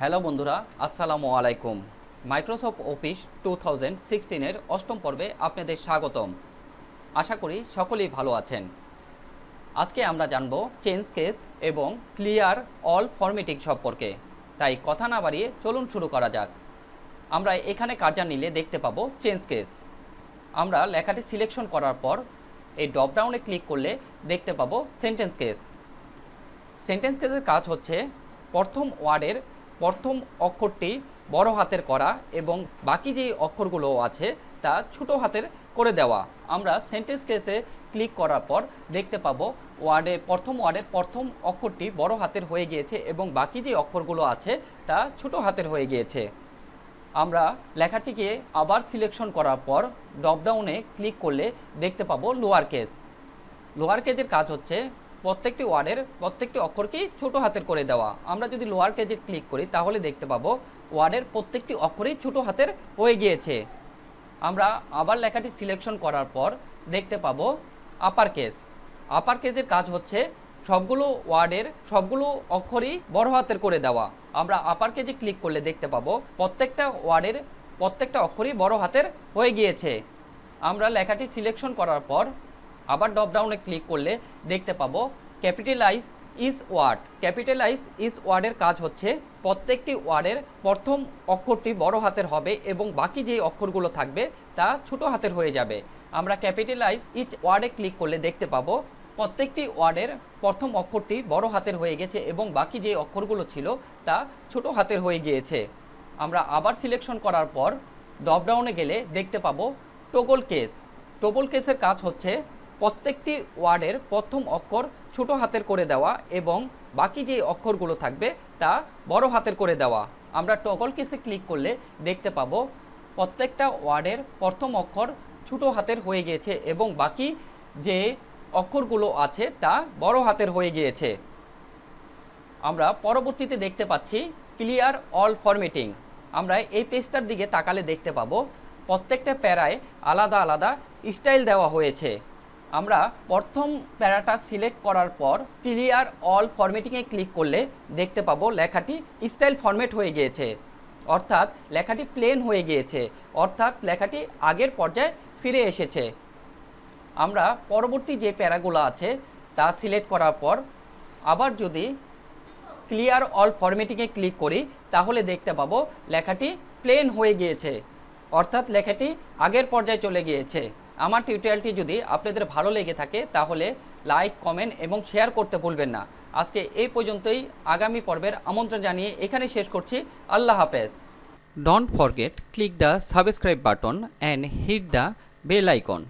Hello বন্ধুরা, আসসালামু আলাইকুম। মাইক্রোসফট অফিস 2016 অষ্টম পর্বে আপনাদের স্বাগতম। আশা করি সকলেই ভালো আছেন। আজকে আমরা জানব চেঞ্জ কেস এবং ক্লিয়ার অল ফরম্যাটিং সম্পর্কে। তাই কথা না বাড়িয়ে চলুন শুরু করা যাক। আমরা এখানে কার্যা নিলে দেখতে পাবো চেঞ্জ কেস। আমরা লেখাটি সিলেকশন করার পর এই ড্রপডাউনে ক্লিক করলে দেখতে পাবো সেন্টেন্স কেস। সেন্টেন্স কেসের কাজ হচ্ছে প্রথম ওয়ার্ডের প্রথম অক্ষরটি বড় হাতের করা এবং বাকি যে অক্ষরগুলো আছে তা ছোট হাতের করে দেওয়া। আমরা সেন্টেন্স কেসে ক্লিক করার পর দেখতে পাবো ওয়ার্ডের প্রথম অক্ষরটি বড় হাতের হয়ে গিয়েছে এবং বাকি যে অক্ষরগুলো আছে তা ছোট হাতের হয়ে গিয়েছে। আমরা লেখাটিকে আবার সিলেকশন করার পর ড্রপডাউনে ক্লিক করলে দেখতে পাবো লোয়ার কেস। লোয়ার কেসের কাজ হচ্ছে প্রত্যেকটি ওয়ার্ডের প্রত্যেকটি অক্ষরকেই ছোট হাতের করে দেওয়া। আমরা যদি লোয়ার কেসে ক্লিক করি তাহলে দেখতে পাবো ওয়ার্ডের প্রত্যেকটি অক্ষরই ছোট হাতের হয়ে গিয়েছে। আমরা আবার লেখাটি সিলেকশন করার পর দেখতে পাবো আপার কেস। আপার কেসের কাজ হচ্ছে সবগুলো ওয়ার্ডের সবগুলো অক্ষরই বড় হাতের করে দেওয়া। আমরা আপার কেসে ক্লিক করলে দেখতে পাবো প্রত্যেকটা ওয়ার্ডের প্রত্যেকটা অক্ষরই বড় হাতের হয়ে গিয়েছে। আমরা লেখাটি সিলেকশন করার পর আবার ড্রপডাউনে ক্লিক করলে দেখতে পাবো capitalize each word. Capitalize each ওয়ার্ডের কাজ হচ্ছে প্রত্যেকটি ওয়ার্ডের প্রথম অক্ষরটি বড় হাতের হবে এবং বাকি যে অক্ষরগুলো থাকবে তা ছোট হাতের হয়ে যাবে। আমরা ক্যাপিটালাইজ ইজ ওয়ার্ডে ক্লিক করলে দেখতে পাবো প্রত্যেকটি ওয়ার্ডের প্রথম অক্ষরটি বড় হাতের হয়ে গেছে এবং বাকি যে অক্ষরগুলো ছিল তা ছোট হাতের হয়ে গিয়েছে। আমরা আবার সিলেকশন করার পর ড্রপডাউনে গেলে দেখতে পাবো টগল কেস। টগল কেসের কাজ হচ্ছে প্রত্যেকটি ওয়ার্ডের প্রথম অক্ষর ছোট হাতের করে দেওয়া এবং বাকি যে অক্ষরগুলো থাকবে তা বড় হাতের করে দেওয়া। আমরা টগল কেসে ক্লিক করলে দেখতে পাবো প্রত্যেকটা ওয়ার্ডের প্রথম অক্ষর ছোট হাতের হয়ে গিয়েছে এবং বাকি যে অক্ষরগুলো আছে তা বড় হাতের হয়ে গিয়েছে। আমরা পরবর্তীতে দেখতে পাচ্ছি ক্লিয়ার অল ফরম্যাটিং। আমরা এই পেজটার দিকে তাকালে দেখতে পাবো প্রত্যেকটা প্যারায় আলাদা আলাদা স্টাইল দেওয়া হয়েছে। আমরা প্রথম প্যারাটা সিলেক্ট করার পর ক্লিয়ার অল ফরম্যাটিংয়ে ক্লিক করলে দেখতে পাবো লেখাটি স্টাইল ফরম্যাট হয়ে গিয়েছে, অর্থাৎ লেখাটি প্লেন হয়ে গিয়েছে, অর্থাৎ লেখাটি আগের পর্যায়ে ফিরে এসেছে। আমরা পরবর্তী যে প্যারাগুলো আছে তা সিলেক্ট করার পর আবার যদি ক্লিয়ার অল ফরম্যাটিংয়ে ক্লিক করি তাহলে দেখতে পাবো লেখাটি প্লেন হয়ে গিয়েছে, অর্থাৎ লেখাটি আগের পর্যায়ে চলে গিয়েছে। আমার টিউটোরিয়ালটি যদি আপনাদের ভালো লেগে থাকে তাহলে লাইক, কমেন্ট এবং শেয়ার করতে ভুলবেন না। আজকে এই পর্যন্তই। আগামী পর্বের আমন্ত্রণ জানিয়ে এখানে শেষ করছি। আল্লাহ হাফেজ। Don't forget click the subscribe button and hit the bell icon.